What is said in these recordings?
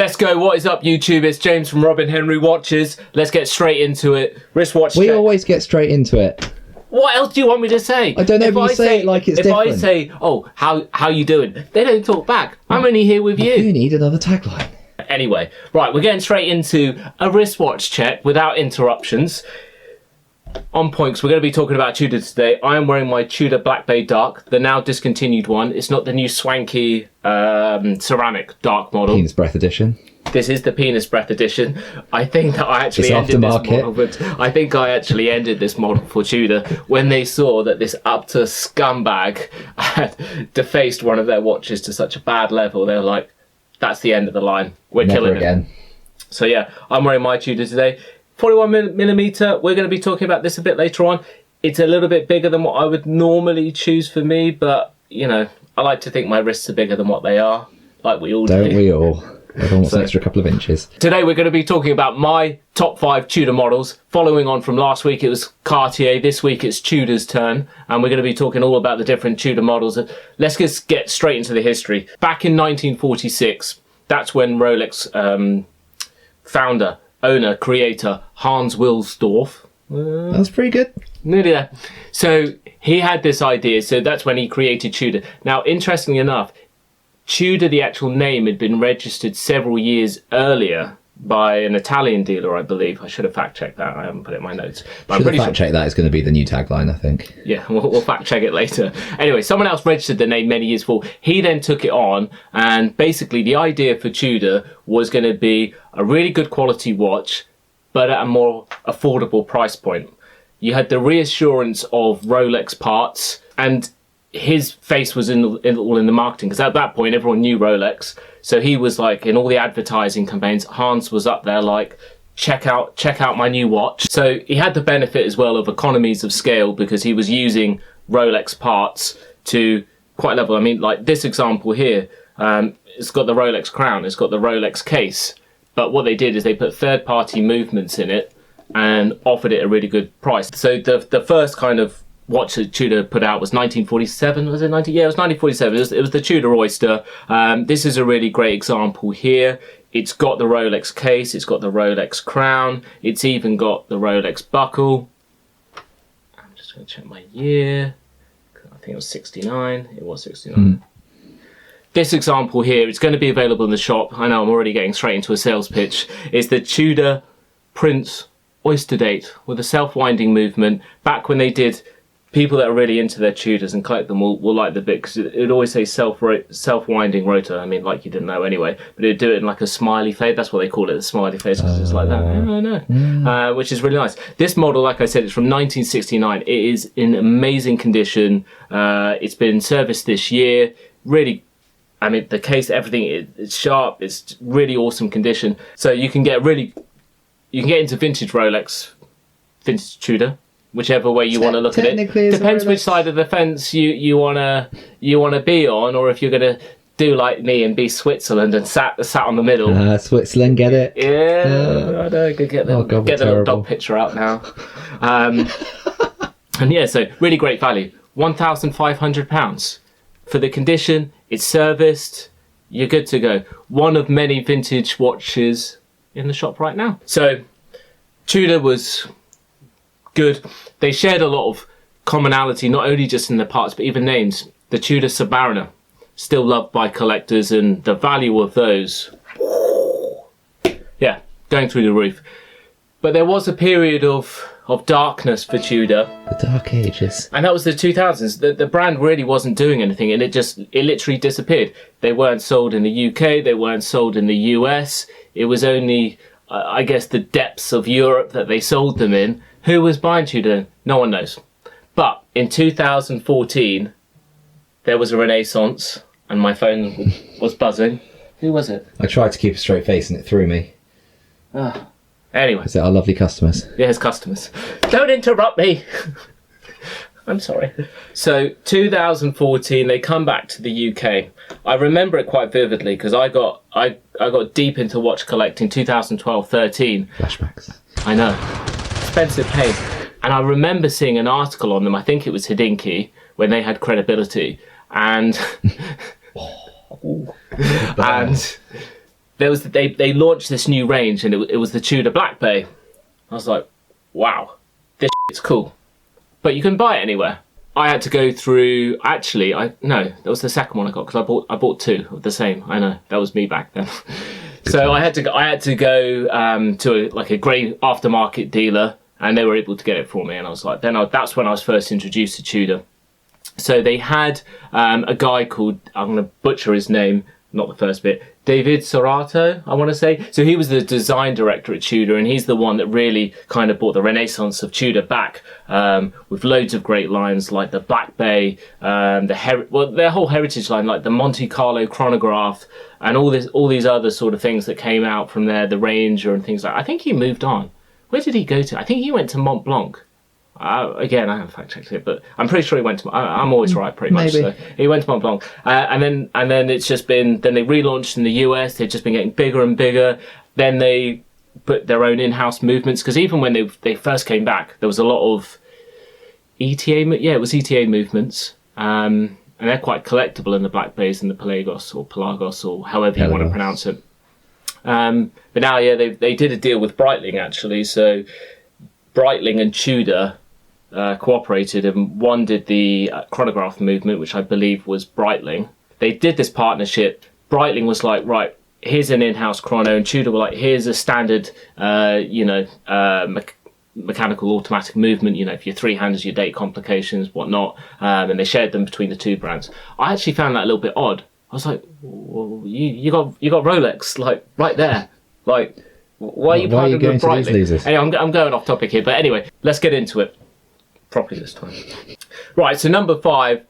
Let's go. What is up, YouTube? It's James from Robin Henry Watches. Let's get straight into it. Wristwatch check. We always get straight into it. What else do you want me to say? I don't know if you say it like it's different. If I say, oh, how you doing? They don't talk back. I'm only here with you. You need another tagline. Anyway, right, we're getting straight into a wristwatch check without interruptions. On point, 'cause we're going to be talking about Tudor today. I am wearing my Tudor Black Bay Dark, the now discontinued one. It's not the new swanky ceramic dark model. Penis Breath Edition. This is the Penis Breath Edition. I think that I actually ended this model. But I think I actually ended this model for Tudor when they saw that this Upter scumbag had defaced one of their watches to such a bad level. They were like, "That's the end of the line. We're Never killing again." it." So yeah, I'm wearing my Tudor today. 41mm. We're going to be talking about this a bit later on. It's a little bit bigger than what I would normally choose for me, but you know, I like to think my wrists are bigger than what they are, like we all do. Don't we all? Everyone wants an extra couple of inches. Today we're going to be talking about my top 5 Tudor models. Following on from last week, it was Cartier. This week it's Tudor's turn, and we're going to be talking all about the different Tudor models. Let's just get straight into the history. Back in 1946, that's when Rolex founder, owner, creator Hans Wilsdorf. That's pretty good. Nearly there. So he had this idea, so that's when he created Tudor. Now, interestingly enough, Tudor, the actual name, had been registered several years earlier by an Italian dealer, I believe. I should have fact-checked that. I haven't put it in my notes. But I'm pretty sure. Fact-check that is going to be the new tagline, I think. Yeah, we'll fact-check it later. Anyway, someone else registered the name many years before. He then took it on, and basically the idea for Tudor was going to be a really good quality watch, but at a more affordable price point. You had the reassurance of Rolex parts, and his face was all in the marketing, because at that point everyone knew Rolex. So he was like in all the advertising campaigns. Hans was up there like, check out my new watch. So he had the benefit as well of economies of scale, because he was using Rolex parts to quite level. I mean, like this example here, it's got the Rolex crown, it's got the Rolex case, but what they did is they put third-party movements in it and offered it a really good price. So the first kind of watch that Tudor put out was 1947, was it 90? Yeah, it was 1947. It was the Tudor Oyster. This is a really great example here. It's got the Rolex case, it's got the Rolex crown, it's even got the Rolex buckle. I'm just going to check my year. I think it was 69. It was 69. This example here, it's going to be available in the shop. I know I'm already getting straight into a sales pitch. It's the Tudor Prince Oysterdate with a self-winding movement. Back when they did, people that are really into their Tudors and collect them will like the bit, because it would always say self-winding rotor. I mean, like you didn't know anyway, but it'd do it in like a smiley face. That's what they call it, the smiley face, because it's like that. I know. Which is really nice. This model, like I said, is from 1969. It is in amazing condition. It's been serviced this year. Really, I mean, the case, everything, it's sharp. It's really awesome condition. So you can get into vintage Rolex, vintage Tudor, whichever way you want to look at it. Depends which side of the fence you wanna be on, or if you're gonna do like me and be Switzerland and sat on the middle. Switzerland, get it? Yeah, I know. Get the little dog picture out now. And yeah, so really great value. £1,500 for the condition. It's serviced. You're good to go. One of many vintage watches in the shop right now. So Tudor was good. They shared a lot of commonality, not only just in the parts, but even names. The Tudor Submariner, still loved by collectors, and the value of those, yeah, going through the roof. But there was a period of darkness for Tudor. The Dark Ages. And that was the 2000s. The brand really wasn't doing anything, and it literally disappeared. They weren't sold in the UK, they weren't sold in the US. It was only, I guess, the depths of Europe that they sold them in. Who was buying Tudor? No one knows. But in 2014, there was a renaissance, and my phone was buzzing. Who was it? I tried to keep a straight face and it threw me. Anyway. Is it our lovely customers? Yes, customers. Don't interrupt me. I'm sorry. So 2014, they come back to the UK. I remember it quite vividly because I got deep into watch collecting 2012-13. Flashbacks. I know. Expensive pain. And I remember seeing an article on them, I think it was Hodinkee, when they had credibility. And and they launched this new range, and it was the Tudor Black Bay. I was like, wow, this shit's cool, but you couldn't buy it anywhere. I had to go through. Actually, that was the second one I got, because I bought two of the same. I know, that was me back then. So I had to go to a great aftermarket dealer, and they were able to get it for me. And I was like, that's when I was first introduced to Tudor. So they had a guy called, I'm going to butcher his name, not the first bit, David Sorato, I want to say. So he was the design director at Tudor, and he's the one that really kind of brought the renaissance of Tudor back, with loads of great lines like the Black Bay, their whole heritage line, like the Monte Carlo Chronograph, and all these other sort of things that came out from there, the Ranger and things like that. I think he moved on. Where did he go to? I think he went to Mont Blanc. Again, I haven't fact checked it, but I'm pretty sure he went to. I'm always right, pretty much. Maybe. So he went to Mont Blanc, and then it's just been. Then they relaunched in the US. They've just been getting bigger and bigger. Then they put their own in-house movements, because even when they first came back, there was a lot of ETA. Yeah, it was ETA movements, and they're quite collectible in the Black Bays and the Pelagos or however you want to pronounce it. But now, yeah, they did a deal with Breitling actually. So Breitling and Tudor cooperated, and one did the chronograph movement, which I believe was Breitling. They did this partnership. Breitling was like, right, here's an in-house chrono, and Tudor were like, here's a standard, mechanical automatic movement, for your three-handers, your date complications, whatnot, and they shared them between the two brands. I actually found that a little bit odd. I was like, well, you got Rolex, like, right there. Like, why are you partnering with Breitling? Anyway, I'm going off topic here, but anyway, let's get into it properly this time. Right, so number 5,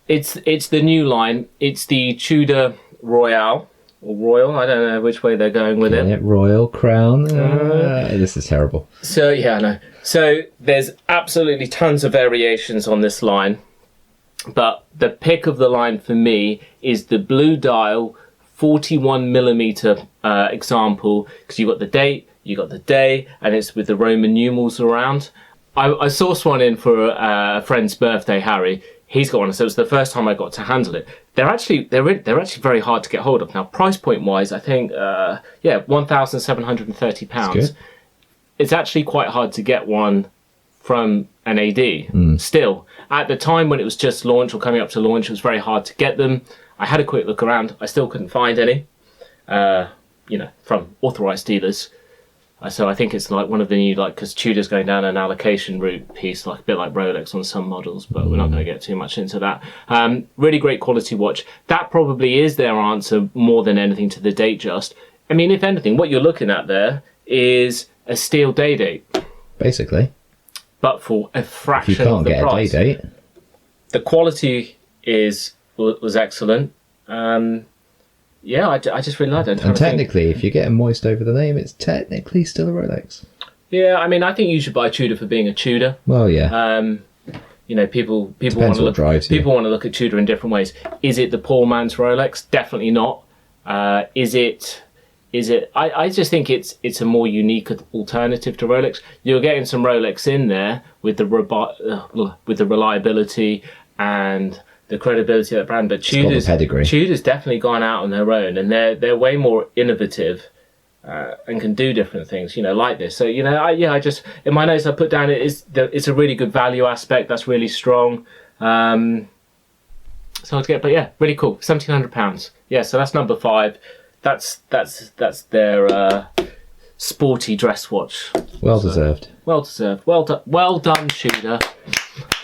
it's the new line. It's the Tudor Royal, or Royal, I don't know which way they're going with it. Royal Crown. This is terrible. So, yeah, I know. So there's absolutely tons of variations on this line, but the pick of the line for me is the blue dial 41mm example, because you got the date, you got the day, and it's with the Roman numerals around. I sourced one in for a friend's birthday, Harry. He's got one, so it was the first time I got to handle it. They're actually very hard to get hold of. Now, price point wise, I think £1,730. It's actually quite hard to get one from an AD. Still, at the time when it was just launched or coming up to launch, it was very hard to get them. I had a quick look around. I still couldn't find any, from authorized dealers. So I think it's like one of the new, because Tudor's going down an allocation route piece, like a bit like Rolex on some models, but we're not going to get too much into that. Really great quality watch. That probably is their answer more than anything to the date just. I mean, if anything, what you're looking at there is a steel day date. Basically. But for a fraction of the price. You can't get a day date. The quality was excellent. Yeah, I just really liked it. And technically, if you're getting moist over the name, it's technically still a Rolex. Yeah, I mean, I think you should buy Tudor for being a Tudor. Well, yeah. People want to look. People want to look at Tudor in different ways. Is it the poor man's Rolex? Definitely not. Is it? I just think it's a more unique alternative to Rolex. You're getting some Rolex in there with the reliability and the credibility of that brand, but Tudor's definitely gone out on their own, and they're way more innovative and can do different things, like this. So I just in my notes I put down it's a really good value aspect that's really strong. So I'd get, but yeah, really cool. £1,700. Yeah, so that's number 5. That's their sporty dress watch. Well deserved. Well done, Tudor.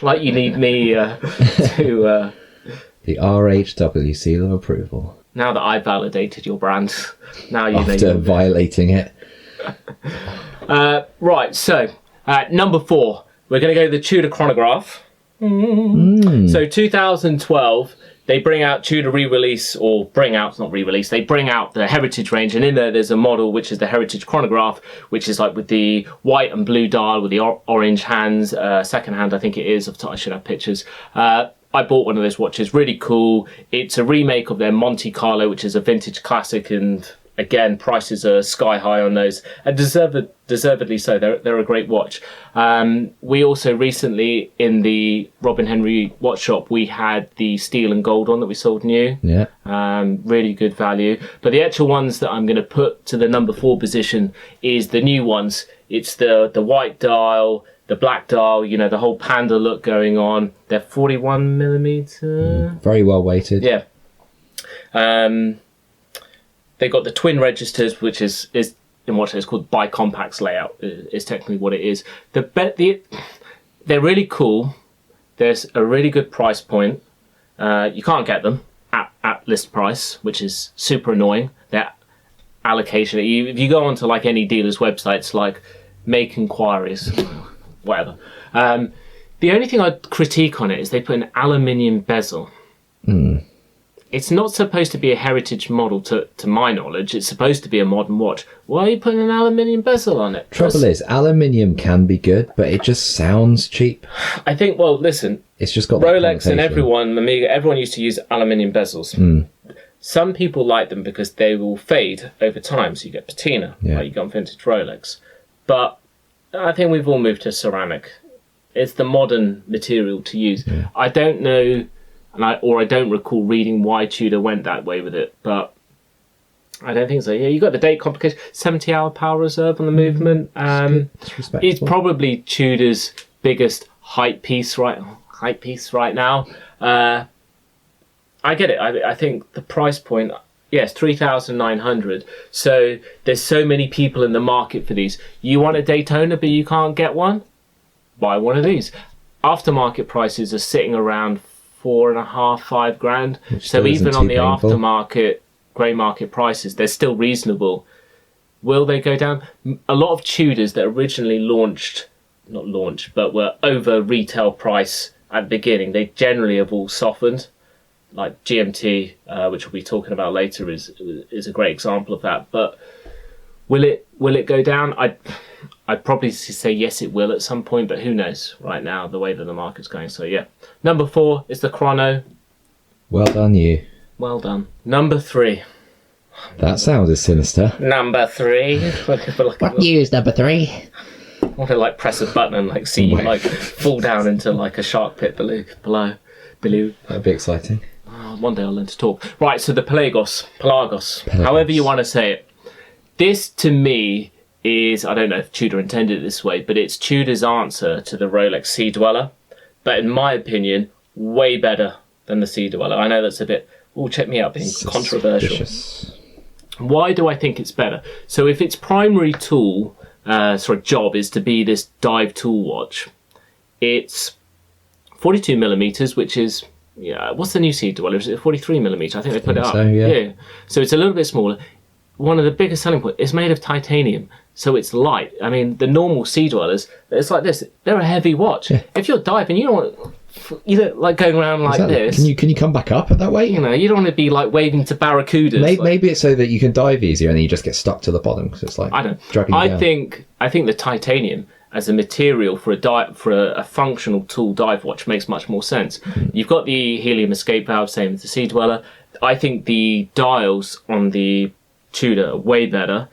Like you need me to... The RHW seal of approval. Now that I've validated your brand, now you After violating it. Right, so number 4, we're going to go the Tudor Chronograph. So 2012, they bring out Tudor they bring out the Heritage range, and in there's a model which is the Heritage Chronograph, which is like with the white and blue dial with the orange hands, second hand I think it is, I should have pictures. I bought one of those watches, really cool. It's a remake of their Monte Carlo, which is a vintage classic, and again, prices are sky high on those, and deservedly so. They're a great watch. We also recently, in the Robin Henry watch shop, we had the steel and gold one that we sold new. Yeah. Really good value. But the actual ones that I'm going to put to the number 4 position is the new ones. It's the white dial, the black dial, the whole panda look going on. They're 41 millimeter. Very well weighted. Yeah. They got the twin registers, which is in what is called bicompax layout, is technically what it is. They're really cool. There's a really good price point. You can't get them at list price, which is super annoying. Their allocation. If you go onto like any dealer's websites, like make inquiries, whatever. The only thing I'd critique on it is they put an aluminium bezel. It's not supposed to be a heritage model to my knowledge. It's supposed to be a modern watch. Why are you putting an aluminium bezel on it? Trouble is, aluminium can be good, but it just sounds cheap. I think, well, listen, it's just got Rolex and everyone used to use aluminium bezels. Some people like them because they will fade over time, so you get patina, like you get on vintage Rolex. But I think we've all moved to ceramic. It's the modern material to use. I don't know... I don't recall reading why Tudor went that way with it, but I don't think so. Yeah, you got the date complication, 70-hour power reserve on the movement. It's probably Tudor's biggest hype piece right now. I get it. I think the price point, yes, 3,900. So there's so many people in the market for these. You want a Daytona, but you can't get one? Buy one of these. Aftermarket prices are sitting around 4.5-5 grand. So even on the aftermarket grey market prices, they're still reasonable. Will they go down? A lot of Tudors that originally but were over retail price at the beginning, they generally have all softened. Like GMT, which we'll be talking about later, is a great example of that. But will it go down? I'd probably say yes, it will at some point, but who knows right now, the way that the market's going. So yeah. Number 4 is the Chrono. Well done, you. Well done. Number 3. That sounded sinister. Number 3. What news, number 3? I want to like press a button and see you like fall down into like a shark pit below. That'd be exciting. One day I'll learn to talk. Right, so the Pelagos, however you want to say it. This to me is, I don't know if Tudor intended it this way, but it's Tudor's answer to the Rolex Sea Dweller. But in my opinion, way better than the Sea Dweller. I know that's a bit, check me out, being controversial. Why do I think it's better? So if its primary job is to be this dive tool watch, it's 42 millimeters, which is, what's the new Sea Dweller? Is it 43 millimeter? I think they put it up. So, yeah. So it's a little bit smaller. One of the biggest selling points, it's made of titanium, so it's light. I mean, the normal Sea Dwellers, it's like this. They're a heavy watch. Yeah. If you're diving, you don't want like going around like this. Can you come back up at that weight? You don't want to be like waving to barracudas. Maybe it's so that you can dive easier and then you just get stuck to the bottom because it's like dragging you down. I think the titanium as a material for a functional tool dive watch makes much more sense. You've got the helium escape valve, same as the Sea Dweller. I think the dials on the Tudor are way better.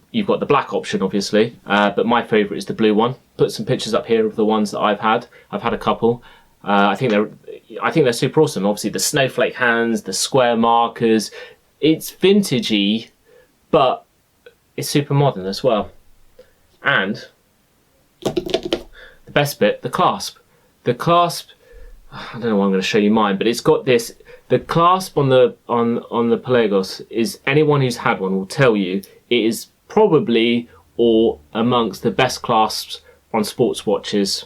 You've got the black option, obviously, but my favourite is the blue one. Put some pictures up here of the ones that I've had. I've had a couple. I think they're super awesome. Obviously, the snowflake hands, the square markers. It's vintagey, but it's super modern as well. And the best bit, the clasp. The clasp. I don't know why I'm going to show you mine, but it's got this. The clasp on the Pelagos is, anyone who's had one will tell you, it is probably or amongst the best clasps on sports watches,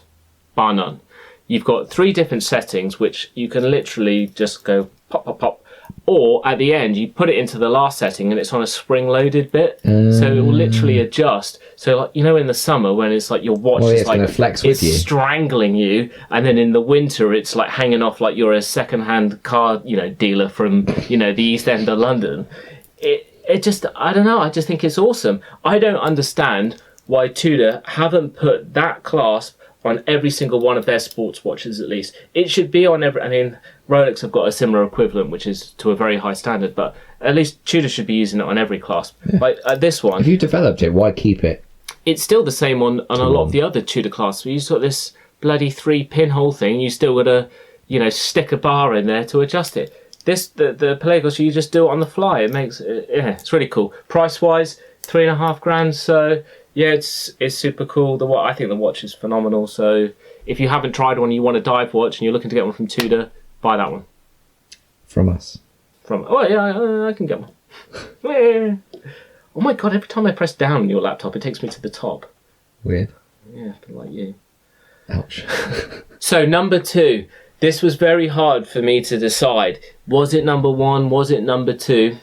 bar none. You've got 3 different settings which you can literally just go pop, pop, pop. Or at the end, you put it into the last setting and it's on a spring-loaded bit. So it will literally adjust. So like, in the summer when it's like your watch is like flex with you, strangling you. And then in the winter, it's like hanging off like you're a second-hand car, dealer from, the East End of London. It just, I don't know. I just think it's awesome. I don't understand why Tudor haven't put that clasp on every single one of their sports watches at least. It should be on every... I mean, Rolex have got a similar equivalent, which is to a very high standard, but at least Tudor should be using it on every clasp. Yeah. Like this one... If you developed it, why keep it? It's still the same on a lot of the other Tudor clasps. You've got this bloody 3-pinhole thing. You still got to, stick a bar in there to adjust it. The Pelagos, you just do it on the fly. It makes... it's really cool. Price-wise, $3,500, so... Yeah, it's super cool. I think the watch is phenomenal. So if you haven't tried one, you want a dive watch, and you're looking to get one from Tudor, buy that one. From us. I can get one. Yeah. Oh my god! Every time I press down on your laptop, it takes me to the top. Weird. Yeah, like you. Ouch. So number 2. This was very hard for me to decide. Was it number 1? Was it number 2?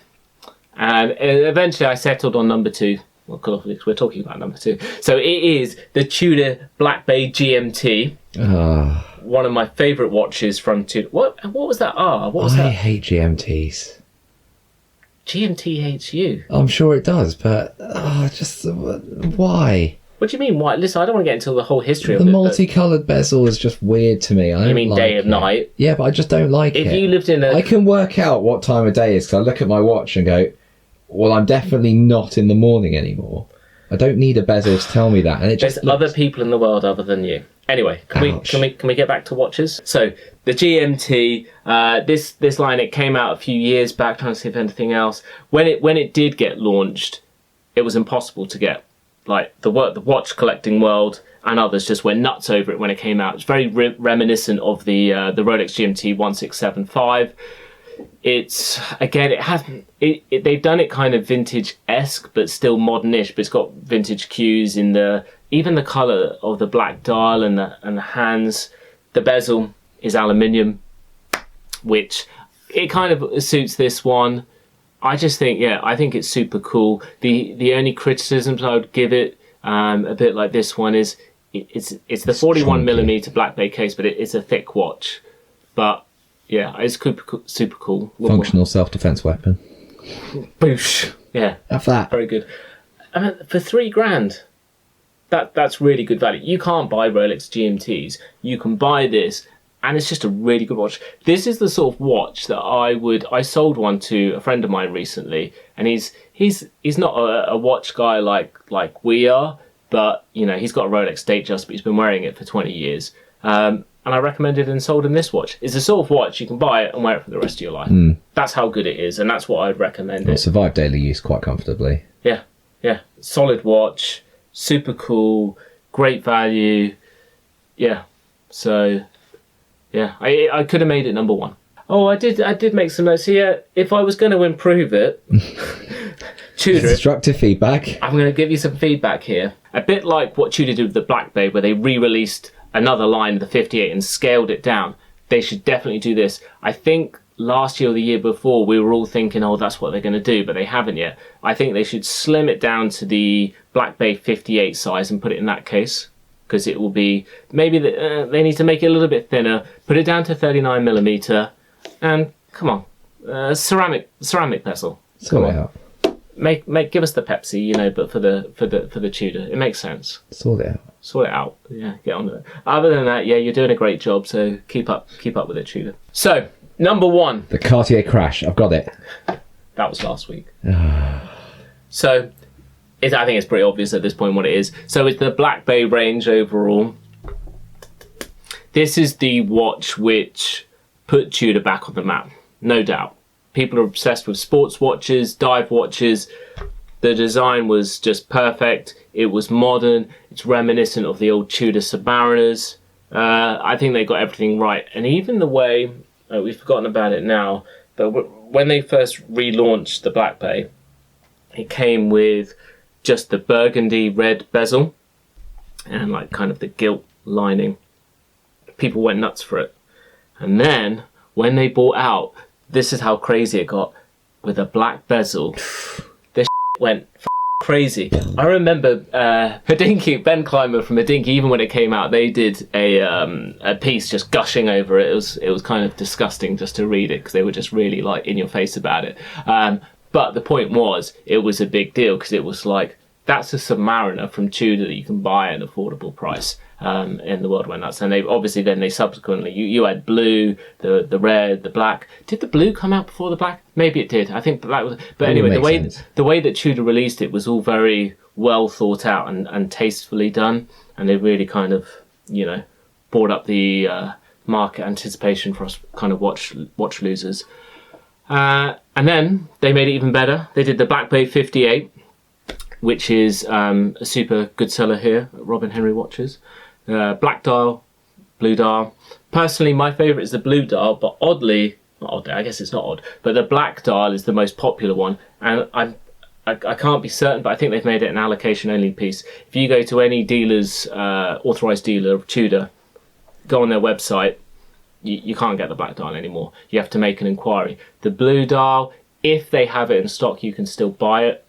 And eventually, I settled on number 2. Well, because we're talking about number 2. So it is the Tudor Black Bay Gmt. One of my favourite watches from Tudor. What was that? What was that? I hate GMTs. GMT hates you. I'm sure it does, but why? What do you mean? Why? Listen, I don't want to get into the whole history of it. The multicoloured bezel is just weird to me. You mean day and night? Yeah, but I just don't like it. If you lived in I can work out what time of day it is because I look at my watch and go, well, I'm definitely not in the morning anymore. I don't need a bezel to tell me that. And there's other people in the world other than you. Anyway, can we get back to watches? So the GMT, this line, it came out a few years back. Trying to see if anything else. When it did get launched, it was impossible to get. Like the watch collecting world and others just went nuts over it when it came out. It's very reminiscent of the Rolex GMT 1675. It's again, they've done it kind of vintage-esque, but still modernish. But it's got vintage cues in even the color of the black dial and the hands. The bezel is aluminium, which it kind of suits this one. I just think, I think it's super cool. The only criticisms I would give it, a bit like this one, is it's the 41mm Black Bay case, but it's a thick watch, but. Yeah, it's super cool. Functional self-defense weapon. Boosh. Yeah. Have that. Very good. I mean, for $3,000, that's really good value. You can't buy Rolex GMTs. You can buy this, and it's just a really good watch. This is the sort of watch that I sold one to a friend of mine recently, and he's not a watch guy like we are, but he's got a Rolex Datejust, but he's been wearing it for 20 years. And I recommended and sold him this watch. It's the sort of watch you can buy it and wear it for the rest of your life. That's how good it is, and that's what I'd recommend. It'll survive daily use quite comfortably. Yeah. Solid watch, super cool, great value. Yeah. So, yeah, I could have made it number 1. Oh, I did make some notes. So, yeah, if I was going to improve it, Tudor. Constructive feedback. I'm going to give you some feedback here. A bit like what Tudor did with the Black Bay, where they re-released another line of the 58 and scaled it down. They should definitely do this. I think last year or the year before we were all thinking, that's what they're going to do, but they haven't yet. I think they should slim it down to the Black Bay 58 size and put it in that case, because it will be maybe they need to make it a little bit thinner, put it down to 39mm, and come on, ceramic bezel. Sort it out. Give us the Pepsi, but for the Tudor, it makes sense. Sort it out. Yeah, get on with it. Other than that, you're doing a great job, so keep up with it, Tudor. So, number 1. The Cartier Crash. I've got it. That was last week. So, I think it's pretty obvious at this point what it is. So, it's the Black Bay range overall. This is the watch which put Tudor back on the map, no doubt. People are obsessed with sports watches, dive watches. The design was just perfect. It was modern. It's reminiscent of the old Tudor Submariners. I think they got everything right. And even the way, we've forgotten about it now, but when they first relaunched the Black Bay, it came with just the burgundy red bezel and like kind of the gilt lining. People went nuts for it. And then when they bought out, this is how crazy it got, with a black bezel. This went crazy. I remember Hodinkee, Ben Clymer from Hodinkee, even when it came out, they did a piece just gushing over it. It was kind of disgusting just to read it because they were just really like in your face about it. But the point was, it was a big deal because it was like, that's a Submariner from Tudor that you can buy at an affordable price. in the world went nuts. And they subsequently, you had blue, the red, the black. Did the blue come out before the black? Maybe it did. I think black was. But anyway, the way that Tudor released it was all very well thought out and tastefully done, and they really kind of brought up the market anticipation for us kind of watch losers. And then they made it even better. They did the Black Bay 58, which is a super good seller here at Robin Henry Watches. Black dial, blue dial. Personally, my favourite is the blue dial, but oddly, not odd, I guess it's not odd, but the black dial is the most popular one. And I can't be certain, but I think they've made it an allocation-only piece. If you go to any dealer's, authorised dealer of Tudor, go on their website, you can't get the black dial anymore. You have to make an inquiry. The blue dial, if they have it in stock, you can still buy it.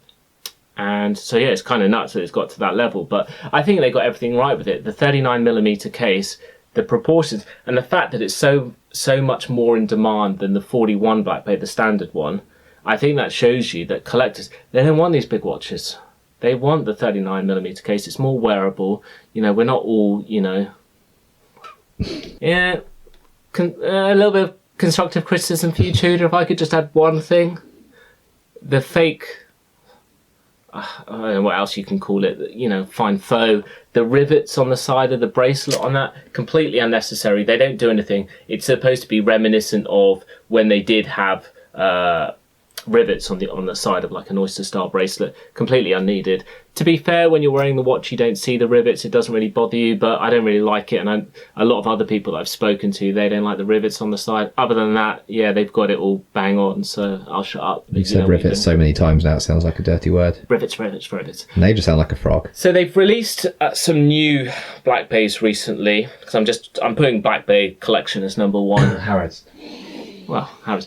And so, yeah, it's kind of nuts that it's got to that level. But I think they got everything right with it. The 39mm case, the proportions, and the fact that it's so much more in demand than the 41 Black Bay, the standard one. I think that shows you that collectors, they don't want these big watches. They want the 39mm case. It's more wearable. We're not all, yeah, a little bit of constructive criticism for you, Tudor. If I could just add one thing. The fake, I don't know what else you can call it, fine faux. The rivets on the side of the bracelet on that, completely unnecessary. They don't do anything. It's supposed to be reminiscent of when they did have rivets on the side of like an oyster style bracelet. Completely unneeded. To be fair, when you're wearing the watch, you don't see the rivets. It doesn't really bother you, but I don't really like it. And a lot of other people that I've spoken to, they don't like the rivets on the side. Other than that, yeah, they've got it all bang on. So I'll shut up. You've said rivets so many times now, it sounds like a dirty word. Rivets. And they just sound like a frog. So they've released some new Black Bays recently, because I'm putting Black Bay collection as number one. Harrods. Well, I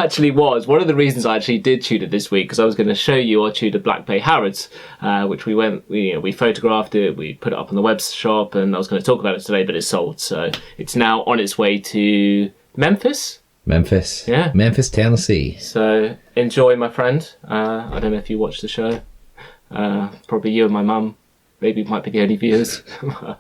actually was. One of the reasons I actually did Tudor this week, because I was going to show you our Tudor Black Bay Harrods, which we photographed it, we put it up on the web shop, and I was going to talk about it today, but it's sold. So it's now on its way to Memphis. Yeah. Memphis, Tennessee. So enjoy, my friend. I don't know if you watch the show. Probably you and my mum. Maybe might be the only viewers. I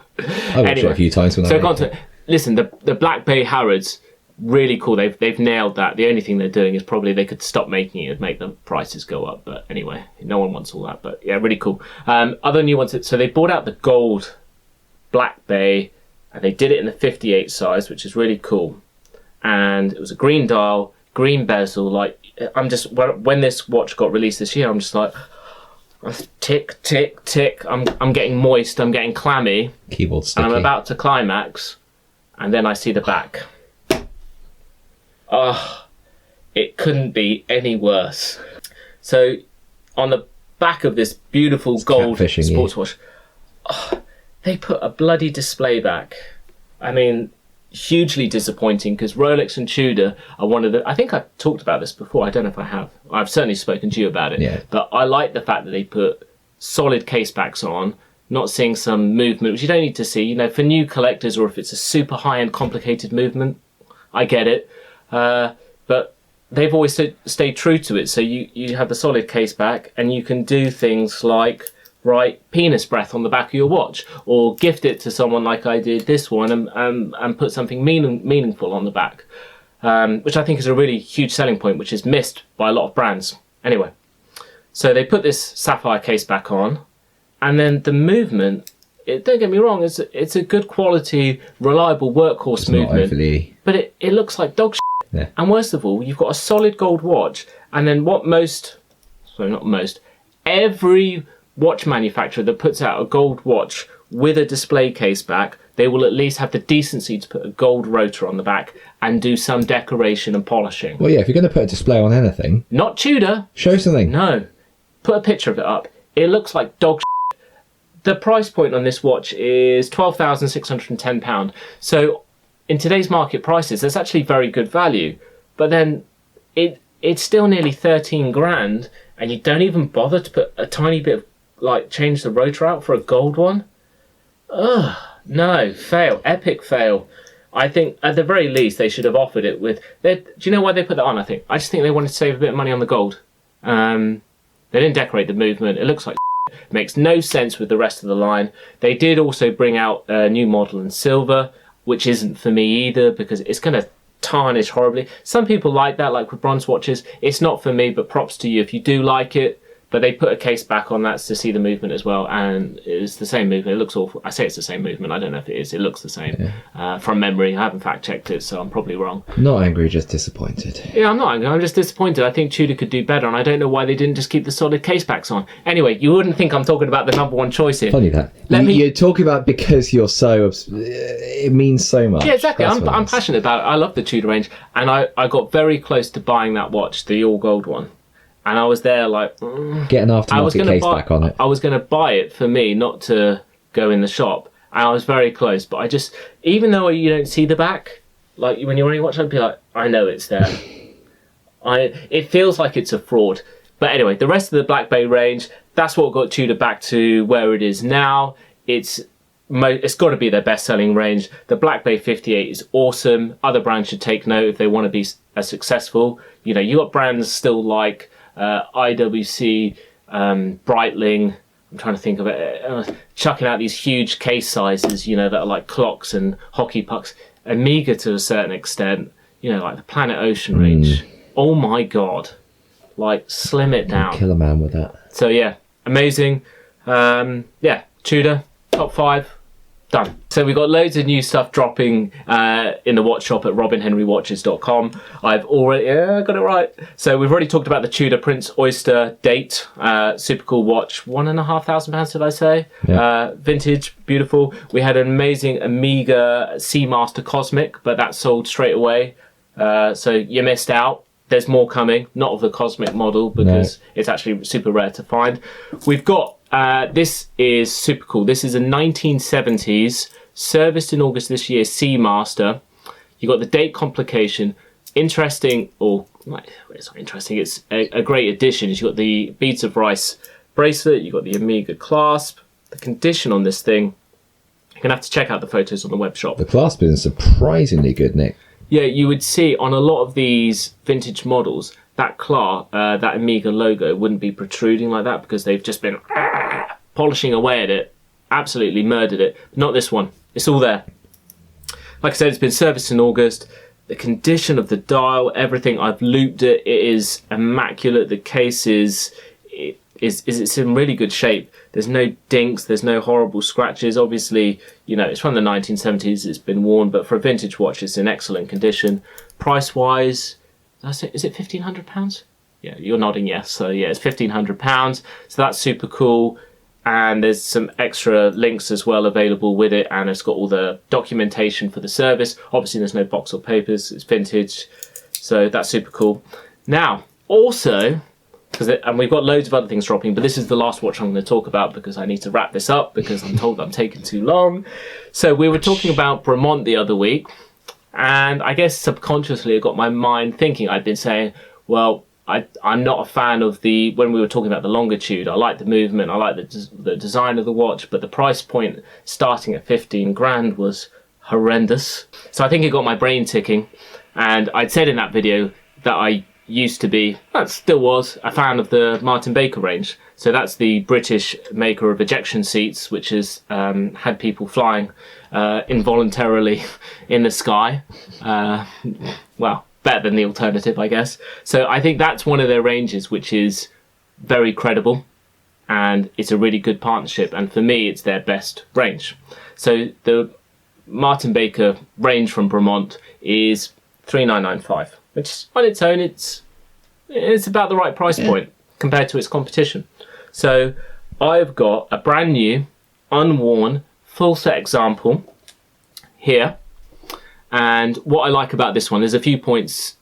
watched it a few times when I was it. Listen, the Black Bay Harrods, really cool. They've nailed that. The only thing they're doing is probably they could stop making it and make the prices go up. But anyway, no one wants all that. But yeah, really cool. Other new ones. So they brought out the gold Black Bay, and they did it in the 58 size, which is really cool. And it was a green dial, green bezel. Like, when this watch got released this year, I'm just like, tick, tick, tick. I'm getting moist. I'm getting clammy. Keyboard sticky. And I'm about to climax, and then I see the back. Oh, it couldn't be any worse. So, on the back of this beautiful gold sports watch, they put a bloody display back. I mean, hugely disappointing, because Rolex and Tudor are one of the... I think I've talked about this before. I don't know if I have. I've certainly spoken to you about it. Yeah. But I like the fact that they put solid case backs on, not seeing some movement, which you don't need to see. For new collectors, or if it's a super high-end complicated movement, I get it. But they've always stayed true to it. So you have the solid case back, and you can do things like write penis breath on the back of your watch, or gift it to someone like I did this one, and put something meaningful on the back, which I think is a really huge selling point, which is missed by a lot of brands. Anyway, so they put this sapphire case back on, and then the movement, don't get me wrong, it's a good quality, reliable workhorse movement, but it looks like dog shit. Yeah. And worst of all, you've got a solid gold watch, and then every watch manufacturer that puts out a gold watch with a display case back, they will at least have the decency to put a gold rotor on the back and do some decoration and polishing. Well, yeah, if you're going to put a display on anything... Not Tudor. Show something. No. Put a picture of it up. It looks like dog shit. The price point on this watch is £12,610. So in today's market prices, that's actually very good value. But then it's still nearly 13 grand, and you don't even bother to put a tiny bit of, change the rotor out for a gold one? Ugh, no, fail, epic fail. I think at the very least they should have offered it with... Do you know why they put that on, I think? I just think they wanted to save a bit of money on the gold. They didn't decorate the movement. It looks like Makes no sense with the rest of the line. They did also bring out a new model in silver, which isn't for me either because it's going to tarnish horribly. Some people like that, like with bronze watches. It's not for me, but props to you if you do like it. But they put a case back on that to see the movement as well, and it's the same movement. It looks awful. I say it's the same movement. I don't know if it is. It looks the same from memory. I haven't fact checked it, so I'm probably wrong. Not angry, just disappointed. Yeah, I'm not angry. I'm just disappointed. I think Tudor could do better, and I don't know why they didn't just keep the solid case backs on. Anyway, you wouldn't think I'm talking about the number one choice here. Funny that. You're talking about because you're so... It means so much. Yeah, exactly. I'm passionate about it. I love the Tudor range, and I got very close to buying that watch, the all gold one. And I was there like... Get an aftermarket case back on it. I was going to buy it for me, not to go in the shop. And I was very close. But I just... Even though you don't see the back, like when you're running a watch, I'd be like, I know it's there. It feels like it's a fraud. But anyway, the rest of the Black Bay range, that's what got Tudor back to where it is now. It's got to be their best-selling range. The Black Bay 58 is awesome. Other brands should take note if they want to be as successful. You know, you got brands still like... IWC, Breitling, I'm trying to think of it, chucking out these huge case sizes, you know, that are like clocks and hockey pucks. Omega to a certain extent, you know, like the Planet Ocean range. Oh my God. Like, slim it down. Kill a man with that. So yeah, amazing. Tudor, top 5. Done. So we've got loads of new stuff dropping in the watch shop at robinhenrywatches.com. I've already... Yeah, I got it right. So we've already talked about the Tudor Prince Oysterdate. Super cool watch. £1,500, did I say? Yeah. Vintage, beautiful. We had an amazing Omega Seamaster Cosmic, but that sold straight away. So you missed out. There's more coming. Not of the Cosmic model, because it's actually super rare to find. We've got... this is super cool. This is a 1970s, serviced in August this year, Seamaster. You got the date complication. Interesting, or it's not interesting, it's a great addition. You got the Beads of Rice bracelet, you got the Omega clasp. The condition on this thing, you're going to have to check out the photos on the web shop. The clasp is surprisingly good, Nick. Yeah, you would see on a lot of these vintage models, that that Omega logo wouldn't be protruding like that because they've just been polishing away at it, absolutely murdered it. Not this one. It's all there. Like I said, it's been serviced in August. The condition of the dial, everything, I've looped it. It is immaculate. The case it's in really good shape. There's no dinks. There's no horrible scratches. Obviously, you know, it's from the 1970s. It's been worn, but for a vintage watch, it's in excellent condition. Price-wise... Is it £1,500? Yeah, you're nodding yes. So yeah, it's £1,500. So that's super cool. And there's some extra links as well available with it. And it's got all the documentation for the service. Obviously, there's no box or papers. It's vintage. So that's super cool. Now, also, and we've got loads of other things dropping, but this is the last watch I'm going to talk about because I need to wrap this up because I'm told I'm taking too long. So we were talking about Bremont the other week. And I guess subconsciously it got my mind thinking. I'd been saying, well, I'm not a fan of when we were talking about the longitude. I like the movement, I like the design of the watch, but the price point starting at 15 grand was horrendous. So I think it got my brain ticking. And I'd said in that video that I used to be, still was, a fan of the Martin Baker range. So that's the British maker of ejection seats, which has had people flying involuntarily in the sky. Well, better than the alternative, I guess. So I think that's one of their ranges, which is very credible, and it's a really good partnership. And for me, it's their best range. So the Martin Baker range from Bremont is 3,995, which on its own, it's about the right price point compared to its competition. So I've got a brand new, unworn, full set example here. And what I like about this one, there's a few points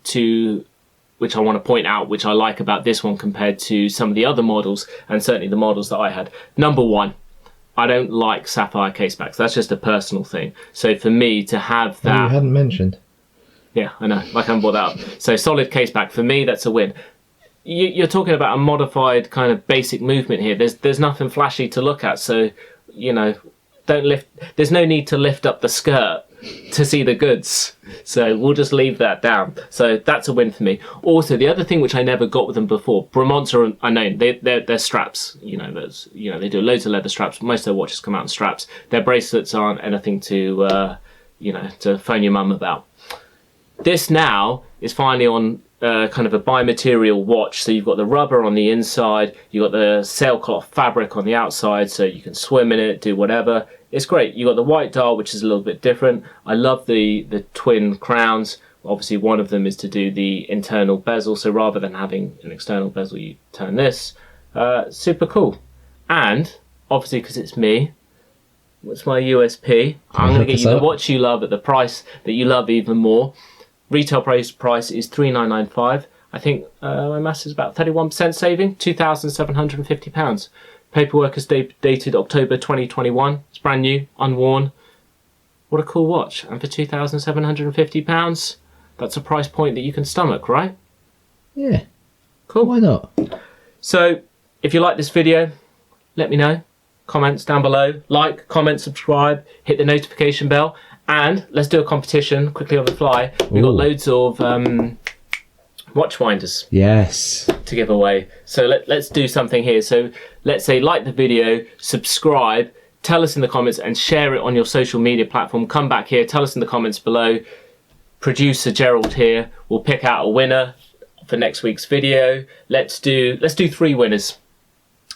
which I want to point out, which I like about this one compared to some of the other models, and certainly the models that I had. Number one, I don't like sapphire casebacks. That's just a personal thing. So for me to have that... you hadn't mentioned. Yeah, I know, like I haven't brought that up. So solid caseback, for me, that's a win. You're talking about a modified kind of basic movement here. There's nothing flashy to look at, so, you know, don't lift. There's no need to lift up the skirt to see the goods. So we'll just leave that down. So that's a win for me. Also, the other thing which I never got with them before, Bremonts are known. They're straps. They do loads of leather straps. Most of their watches come out in straps. Their bracelets aren't anything to to phone your mum about. This now is finally on kind of a bi-material watch. So you've got the rubber on the inside, you've got the sailcloth fabric on the outside, so you can swim in it, do whatever. It's great. You've got the white dial, which is a little bit different. I love the twin crowns. Obviously, one of them is to do the internal bezel. So rather than having an external bezel, you turn this. Super cool. And obviously, because it's me, what's my USP? I'm going to get you the watch you love at the price that you love even more. Retail price is $3,995. I think my maths is about 31% saving, £2,750. Paperwork is dated October 2021. It's brand new, unworn. What a cool watch. And for £2,750, that's a price point that you can stomach, right? Yeah. Cool. Why not? So, if you like this video, let me know. Comments down below. Like, comment, subscribe, hit the notification bell. And let's do a competition quickly on the fly. We've got loads of watch winders. Yes. To give away. So let's do something here. So let's say like the video, subscribe, tell us in the comments and share it on your social media platform. Come back here, tell us in the comments below. Producer Gerald here will pick out a winner for next week's video. Let's do 3 winners.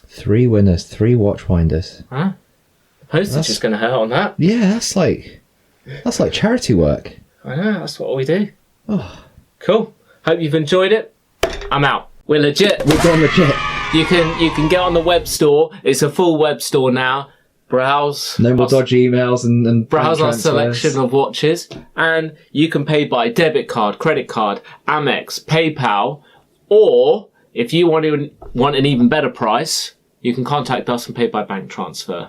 3 winners, 3 watch winders. Huh? The postage is going to hurt on that. Yeah, that's like charity work. I know, that's what we do. Oh. Cool. Hope you've enjoyed it. I'm out. We're legit. We're gone legit. You can get on the web store. It's a full web store now. Browse. No more dodgy emails and browse our selection of watches, and you can pay by debit card, credit card, Amex, PayPal, or if you want an even better price, you can contact us and pay by bank transfer.